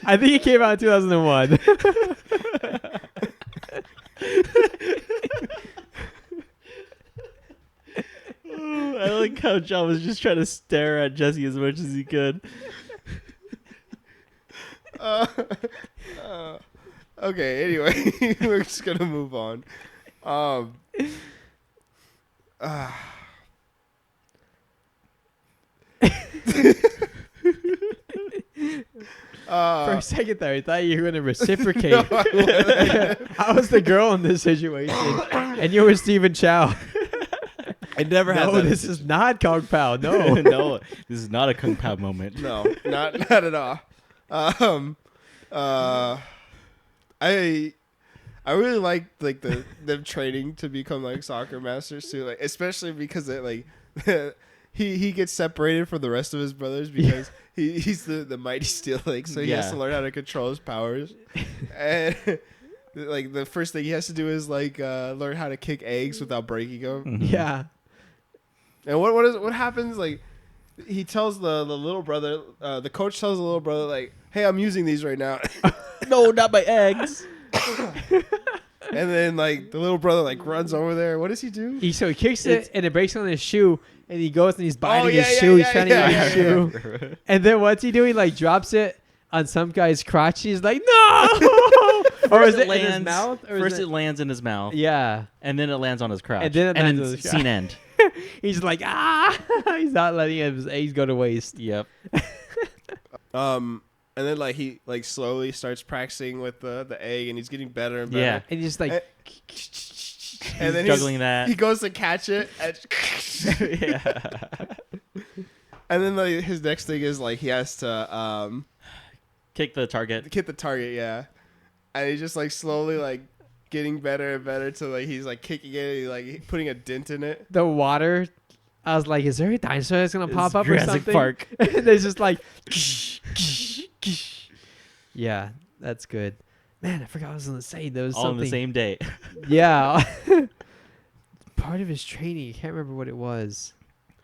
I think it came out in 2001. I like how John was just trying to stare at Jesse as much as he could. Okay, anyway, we're just gonna move on. For a second there, I thought you were going to reciprocate. No, I I was the girl in this situation, and you were Stephen Chow. never had No, that. this is not Kung Pao. No. No, this is not a Kung Pao moment. No, not at all. I really liked like them training to become like soccer masters too, like especially because it like he gets separated from the rest of his brothers because he's the mighty steel like, so he has to learn how to control his powers, and like the first thing he has to do is like learn how to kick eggs without breaking them. Mhm. Yeah. And what happens? Like, he tells the little brother, the coach tells the little brother, like, "Hey, I'm using these right now." No, not my eggs. And then like the little brother like runs over there. What does he do? So he kicks it, and it breaks on his shoe, and he goes and he's biting yeah, his yeah, shoe. yeah, He's trying yeah, to eat his shoe. And then what's he doing? He like drops it on some guy's crotch. He's like, no! Or is it in his mouth? Or First is it lands in his mouth. Yeah. And then it lands on his crotch. And then it lands on his scene crotch. end. He's like, ah! He's not letting his eggs go to waste. Yep. And then like he like slowly starts practicing with the egg, and he's getting better and better. Yeah. And he's just like, And then juggling that. he goes to catch it, Yeah. and then like his next thing is like he has to Kick the target. hit the target, yeah. And he's just like slowly like getting better and better to like he's like kicking it, he's like putting a dent in it. the water. I was like, is there a dinosaur that's going to pop up or Jurassic something? Park. And there's just like, yeah, that's good. Man, I forgot what I was going to say. There was All something. on the same day. Yeah. Part of his training. I can't remember what it was.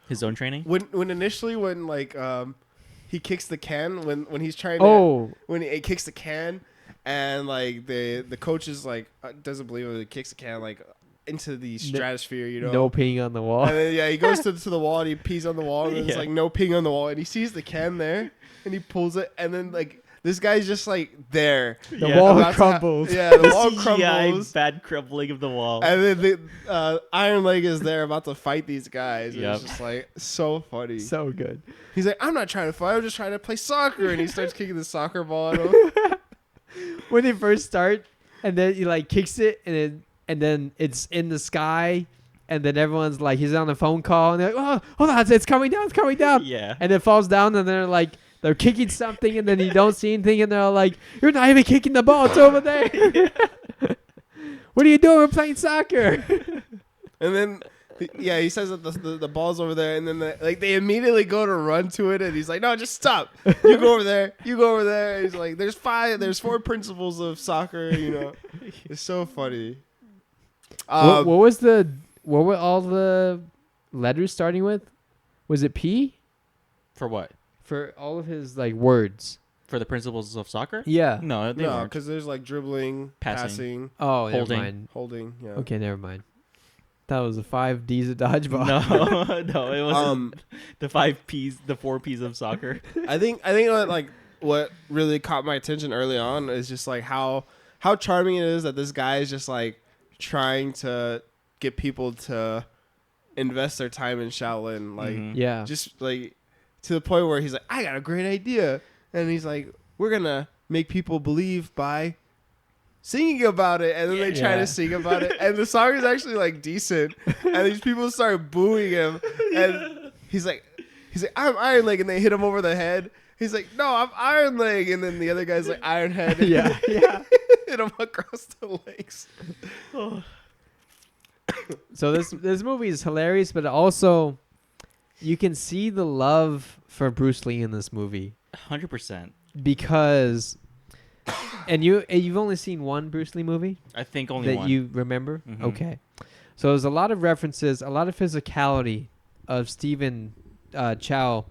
His own training? When initially when like he kicks the can when he's trying to when he kicks the can and like the coach is like doesn't believe it, he kicks the can like into the stratosphere, you know. No peeing on the wall. And then, yeah, he goes to the wall and he pees on the wall and there's like no peeing on the wall and he sees the can there and he pulls it and then like this guy's just like there. The wall about to crumbles. the wall CGI crumbles. bad crumbling of the wall. And then the Iron Leg is there about to fight these guys. And it's just like so funny. So good. He's like, I'm not trying to fight. I'm just trying to play soccer. And he starts kicking the soccer ball at him. When they first start, and then he like kicks it, and then it's in the sky, and then everyone's like, he's on a phone call, and they're like, oh, hold on, it's coming down, it's coming down. Yeah. And it falls down, and they're like, they're kicking something, and then you don't see anything, and they're like, you're not even kicking the ball, it's over there. What are you doing? We're playing soccer. And then, he says that the ball's over there, and then they immediately go to run to it, and he's like, no, just stop. You go over there. You go over there. And he's like, there's 4 principles of soccer, you know. It's so funny. What were all the letters starting with? Was it P? For what? For all of his like words. For the principles of soccer? Yeah. No, they No, weren't. because there's like dribbling, passing, Oh, never Holding. mind. holding. Yeah. Okay, never mind. That was the 5 Ds of dodgeball. No, it wasn't. The 5 Ps, the 4 Ps of soccer. I think what really caught my attention early on is just like how charming it is that this guy is just like trying to get people to invest their time in Shaolin, like Yeah. just like to the point where he's like, I got a great idea, and he's like, we're gonna make people believe by singing about it, and then they try to sing about it, and the song is actually like decent, and these people start booing him, and he's like, I'm Iron Leg, and they hit him over the head. He's like, no, I'm Iron Leg, and then the other guy's like Iron Head. Yeah. Hit him across the legs. So this movie is hilarious, but also you can see the love for Bruce Lee in this movie 100%. because And you've only seen one Bruce Lee movie I think only that one. you remember? Mhm. Okay. So there's a lot of references, a lot of physicality of Stephen Chow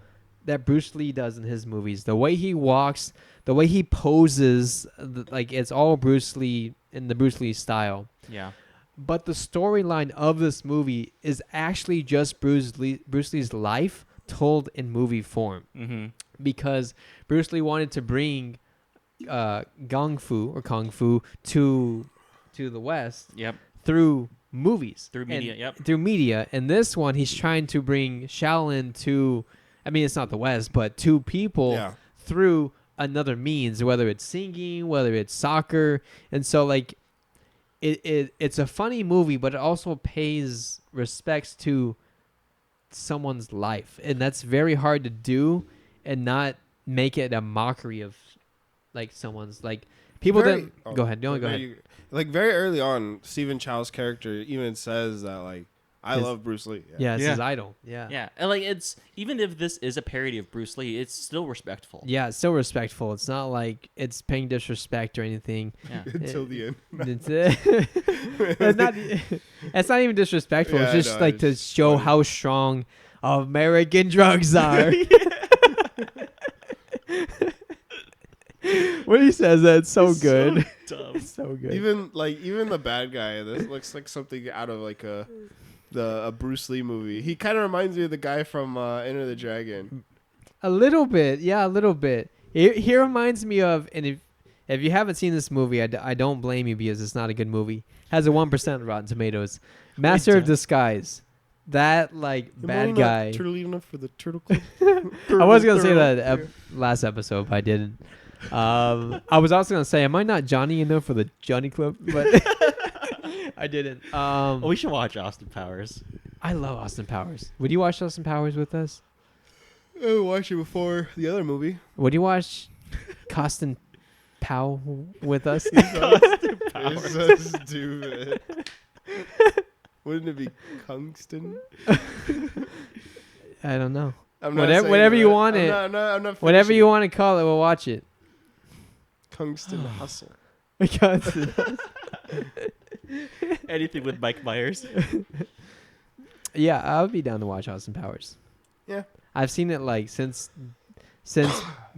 that Bruce Lee does in his movies. The way he walks, the way he poses, like it's all Bruce Lee in the Bruce Lee style. Yeah. But the storyline of this movie is actually just Bruce Lee's life told in movie form. Mm-hmm. Because Bruce Lee wanted to bring kung fu to the West Yep. through movies, Through media. Yep. through media. And this one, he's trying to bring Shaolin to, I mean, it's not the West, but to people Yeah. through another means, whether it's singing, whether it's soccer. And so, like, it's a funny movie, but it also pays respects to someone's life. And that's very hard to do and not make it a mockery of, like, someone's, like, people go ahead. No, go ahead. Like very early on, Stephen Chow's character even says that like I love Bruce Lee. Yeah, it's Yeah. his idol. Yeah. Yeah. And like it's even if this is a parody of Bruce Lee, it's still respectful. Yeah, it's still respectful. It's not like it's paying disrespect or anything. Yeah. Until the end. It's not even disrespectful. Yeah, It's I just know, like to it's show funny. how strong American drugs are. When he says that, it's so good. Dumb. It's so good. Even the bad guy, this looks like something out of like a Bruce Lee movie. He kind of reminds me of the guy from Enter the Dragon. A little bit, yeah, a little bit. He reminds me of, and if you haven't seen this movie, I don't blame you because it's not a good movie. Has a 1% Rotten Tomatoes. Master of Disguise. That like bad guy. Turtle enough for the Turtle Club. I was gonna say that last episode, but I didn't. I was also gonna say, am I not Johnny enough for the Johnny Club? But I didn't. We should watch Austin Powers. I love Austin Powers. Would you watch Austin Powers with us? I watched it before the other movie. Would you watch Costin Pow with us? It's so stupid. Wouldn't it be Kungston? I don't know. I'm not Whatever- saying whatever you that. want I'm it. I'm not Whatever finishing you want to call it, we'll watch it. Kungston Hustle. Anything with Mike Myers. Yeah, I would be down to watch Austin Powers. Yeah. I've seen it like since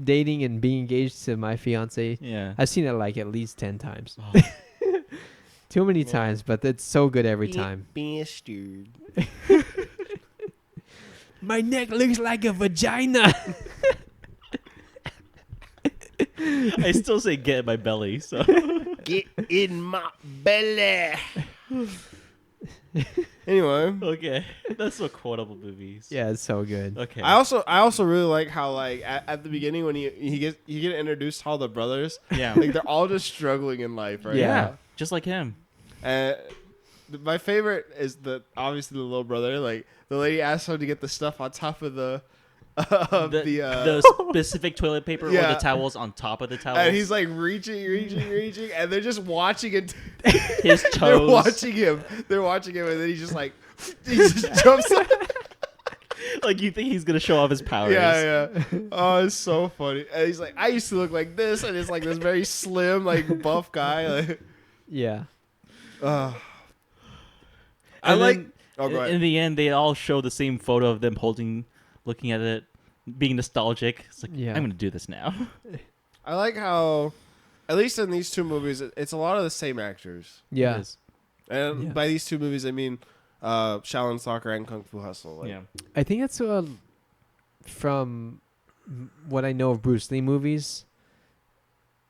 dating and being engaged to my fiance. Yeah. I've seen it like at least 10 times. Oh. Too many times, but it's so good every time. Bastard. My neck looks like a vagina. I still say get in my belly. So Get in my belly. Anyway, okay, that's so quotable movies. Yeah, it's so good. Okay. I also really like how like at the beginning when you get introduced to all the brothers, Yeah. like they're all just struggling in life right Yeah. Just like him. now. My favorite is obviously the little brother. Like the lady asked him to get the stuff on top of the The specific toilet paper or Yeah. the towels on top of the towels. and he's like reaching, and they're just watching it. his They're toes. watching him, and then he just jumps. Like you think he's gonna show off his powers. Yeah. Oh, it's so funny. And he's like, I used to look like this, and it's like this very slim, like buff guy. Like, Yeah. I And like. then Oh, go ahead. in the end, they all show the same photo of them looking at it, being nostalgic. It's like Yeah. I'm gonna do this now. I like how, at least in these two movies, it's a lot of the same actors. Yeah. It is. And Yeah. by these two movies, I mean Shaolin Soccer and Kung Fu Hustle. Like, Yeah. I think that's from what I know of Bruce Lee movies.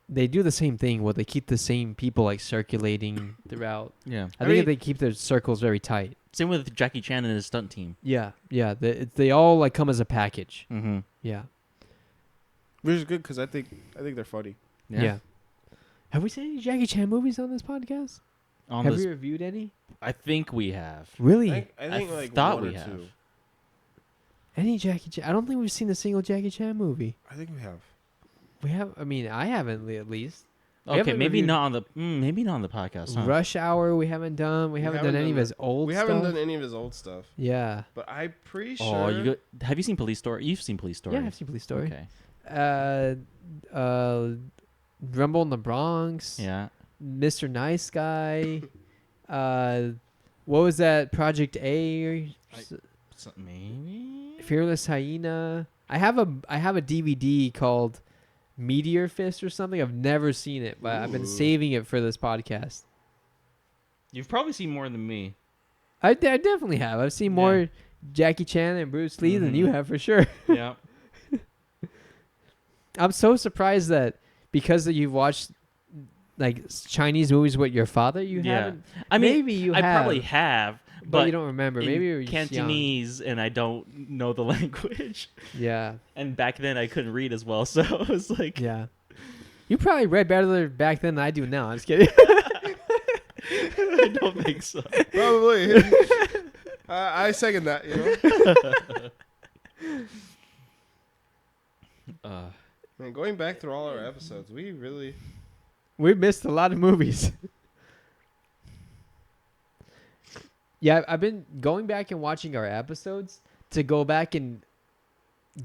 They do the same thing where they keep the same people like circulating throughout. Yeah. I I think mean- they keep their circles very tight. Same with Jackie Chan and his stunt team. Yeah, yeah. They all like come as a package. Mm-hmm. Yeah, which is good because I think they're funny. yeah. Have we seen any Jackie Chan movies on this podcast? On Have this, we reviewed any? I think we have. Really? I think I like thought one we or have. two. Any Jackie Chan? I don't think we've seen a single Jackie Chan movie. I think we have. We have. I mean, I haven't at least. We Okay, haven't maybe reviewed- not on the maybe not on the podcast. Huh? Rush Hour. We haven't done. We haven't done any of his old. We stuff. haven't done any of his old stuff, Yeah. but I'm pretty Oh, sure. have you seen Police Story? You've seen Police Story. Yeah, I've seen Police Story. Okay. Rumble in the Bronx. Yeah. Mr. Nice Guy. What was that? Project A. Maybe. Fearless Hyena. I have a DVD called Meteor Fist or something. I've never seen it, but I've been Ooh. saving it for this podcast. You've probably seen more than me. I definitely have. I've seen more Jackie Chan and Bruce Lee than you have for sure. Yeah. I'm so surprised that because you've watched like Chinese movies with your father, you haven't. I mean, maybe you I have, probably have, but you don't remember. in Maybe you're just young. Cantonese, and I don't know the language. Yeah, And back then, I couldn't read as well, so it was like, yeah. You probably read better back then than I do now. I'm just kidding. I don't think so. Probably. I second that. Man, going back through all our episodes, we missed a lot of movies. Yeah, I've been going back and watching our episodes to go back and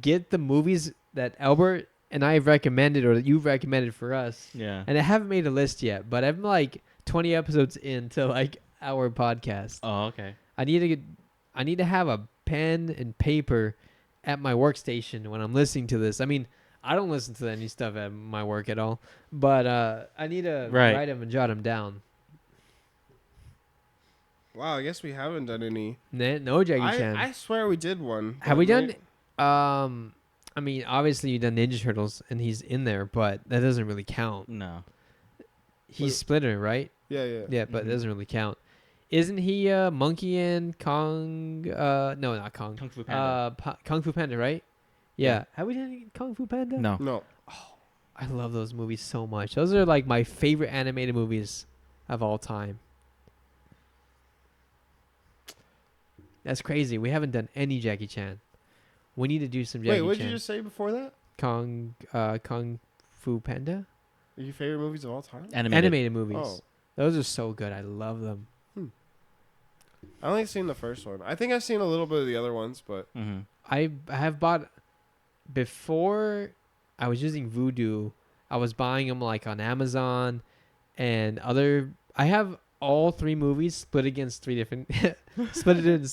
get the movies that Albert and I have recommended or that you've recommended for us. Yeah. And I haven't made a list yet, but I'm like 20 episodes into like our podcast. Oh, okay. I need to have a pen and paper at my workstation when I'm listening to this. I mean, I don't listen to any stuff at my work at all, but I need to write them and jot them down. Wow, I guess we haven't done any. No Jackie Chan. I swear we did one. Have we done? I mean, obviously you done Ninja Turtles, and he's in there, but that doesn't really count. No. He's Splinter, right? Yeah. Yeah, but it doesn't really count. Isn't he Monkey and Kong? No, not Kong. Kung Fu Panda. Kung Fu Panda, right? Yeah. Have we done any Kung Fu Panda? No. No. I love those movies so much. Those are like my favorite animated movies of all time. That's crazy. We haven't done any Jackie Chan. We need to do some Jackie Wait, Chan. what did you just say before that? Kung Fu Panda? Are your favorite movies of all time? Animated. Movies. Oh. Those are so good. I love them. I only seen the first one. I think I've seen a little bit of the other ones, but Mm-hmm. I have bought before I was using Vudu. I was buying them like on Amazon and other. I have all 3 movies split against 3 different, split it in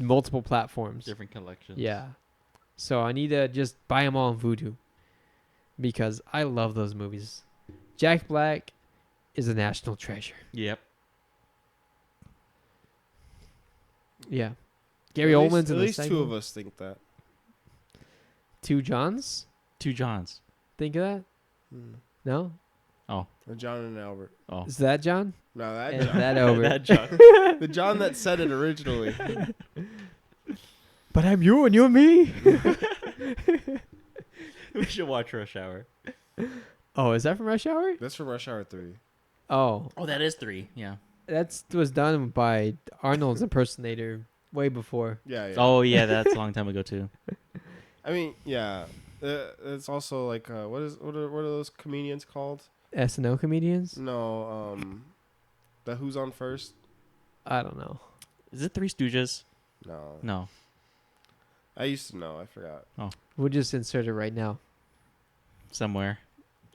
multiple platforms. Different collections. Yeah, so I need to just buy them all on Vudu because I love those movies. Jack Black is a national treasure. Yep. Yeah, Gary at Oldman's least, in at the least second 2 one. of us think that. 2 Johns. 2 Johns. Think of that? No, John and Albert. Oh. is that John? No, that And John. that over. That John. The John that said it originally. But I'm you and you're me. We should watch Rush Hour. Oh, is that from Rush Hour? That's from Rush Hour 3. Oh, Oh, that is 3. Yeah. that was done by Arnold's impersonator way before. Yeah. Oh, yeah. That's a long time ago, too. I mean, yeah. It's also like what are those comedians called? SNL comedians? No, the Who's on First? I don't know. Is it 3 Stooges? No. No. I used to know. I forgot. We'll just insert it right now. Somewhere.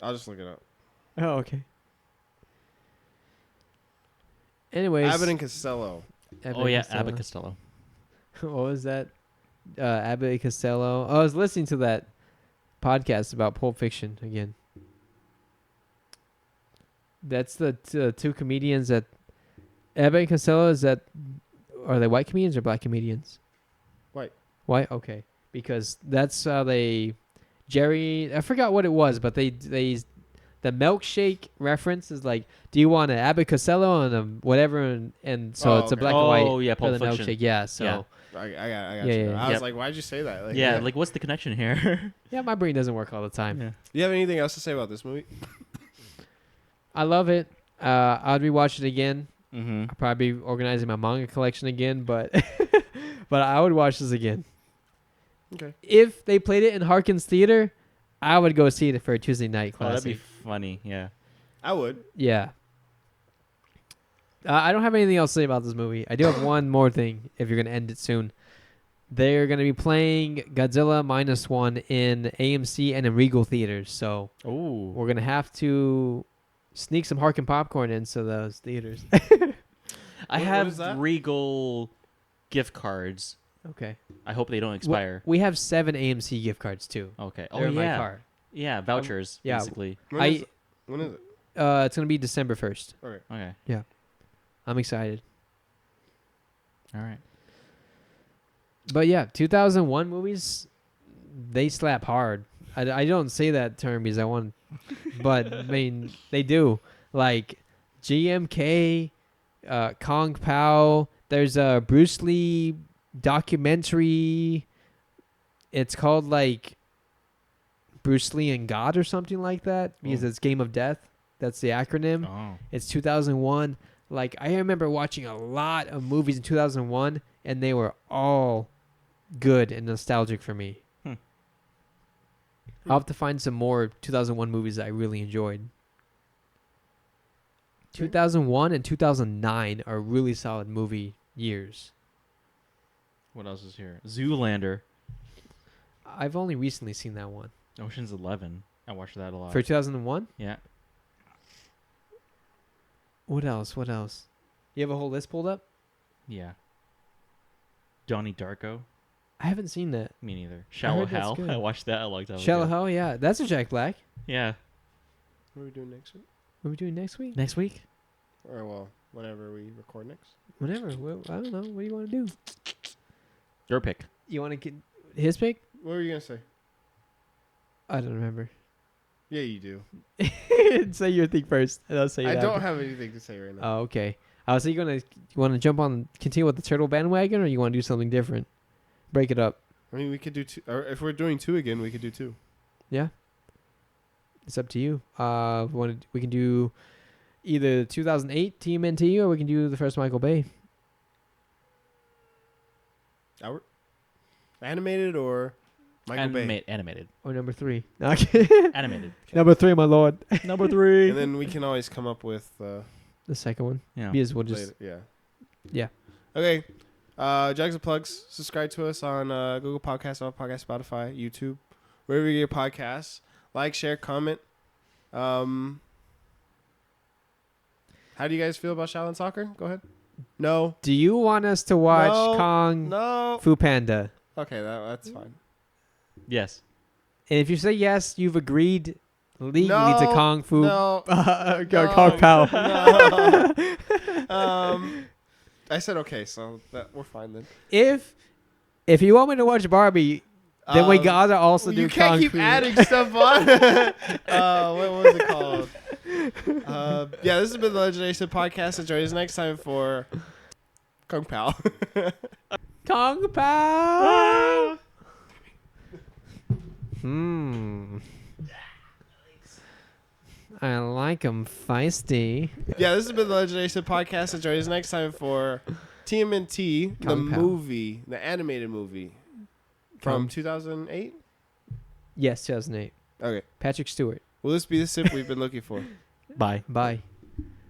I'll just look it up. Oh, okay. Anyways. Abbott and Costello. Abbott Costello. What was that? Abbott and Costello. Oh, I was listening to that podcast about Pulp Fiction again. That's the 2 comedians that Abbott and Costello are they white comedians or black comedians? White, okay. Because that's how Jerry, I forgot what it was, but the milkshake reference is like, do you want an Abbott Costello and a whatever, and so it's a okay. black and white Oh, yeah, for Pulp the Fiction. milkshake. Yeah, so Yeah. I got Yeah, you. yeah. I was Yep. like, why'd you say that? Like, Yeah, like, what's the connection here? yeah, my brain doesn't work all the time. Yeah. You have anything else to say about this movie? I love it. I'd rewatch it again. Mm-hmm. I'll probably be organizing my manga collection again, but but I would watch this again. Okay. If they played it in Harkins Theater, I would go see it for a Tuesday night Oh, that'd classic. be funny. Yeah. I would. Yeah. I don't have anything else to say about this movie. I do have one more thing if you're going to end it soon. they're going to be playing Godzilla -1 in AMC and in Regal theaters. So Oh. we're going to have to sneak some Harkin popcorn into those theaters. I What have is that? Regal gift cards. Okay. I hope they don't expire. We have 7 AMC gift cards too. Okay. Oh They're in my yeah. car. Yeah, vouchers yeah. basically. When is it? It's going to be December 1st. Okay. Okay. I'm excited. All right. But yeah, 2001 movies, they slap hard. I don't say that term because I want, but I mean, they do. Like GMK, Kong Pao, there's a Bruce Lee documentary. It's called like Bruce Lee and God or something like that because it's Game of Death. That's the acronym. Oh. It's 2001. Like, I remember watching a lot of movies in 2001, and they were all good and nostalgic for me. I'll have to find some more 2001 movies that I really enjoyed. 2001 and 2009 are really solid movie years. What else is here? Zoolander. I've only recently seen that one. Ocean's 11. I watched that a lot. For 2001? Yeah. What else? You have a whole list pulled up? Yeah. Donnie Darko. I haven't seen that. Me neither. heard Shallow that's Hal. good. I watched that a long time Shallow ago. Hell, yeah. That's a Jack Black. Yeah. What are we doing next week? What are we doing next week? Next week? Or well, whenever we record next. Whenever. Well, I don't know. What do you want to do? Your pick. You want to get his pick? What were you gonna say? I don't remember. Yeah, you do. Say your thing first, and I'll say I that don't after. have anything to say right now. Oh, okay. So you want to jump on, continue with the turtle bandwagon, or you want to do something different? Break it up. I mean, we could do 2. Or if we're doing 2 again, we could do 2. Yeah. It's up to you. We can do either 2008 TMNT, or we can do the first Michael Bay. Our animated or Michael Bay. Animated. Or number 3. Animated. Number 3, my lord. Number 3. And then we can always come up with The second one. Yeah. Because we'll just later. Yeah. Okay. Jugs and plugs. Subscribe to us on Google Podcasts, Apple Podcasts, Spotify, YouTube, wherever you get your podcasts. Like, share, comment. How do you guys feel about Shaolin Soccer? Go ahead. No. Do you want us to watch No. Kong No. Fu Panda? Okay, that's fine. Yes. And if you say yes, you've agreed legally No. to Kung Fu. No. No. Kong Pao. No. I said okay, so we're fine then. If you want me to watch Barbie, then we gotta also do You can't Kung keep Fu. adding stuff on. What was it called? Yeah, this has been the Legendary Sid Podcast. Join us next time for Kung Pao. Kung Pao. I like 'em feisty. Yeah, this has been the Legendary Sid Podcast. Join us next time for TMNT, the Kung Pao. movie, the animated movie from Kung. 2008. Yes, 2008. Okay. Patrick Stewart. Will this be the sip we've been looking for? Bye. Bye.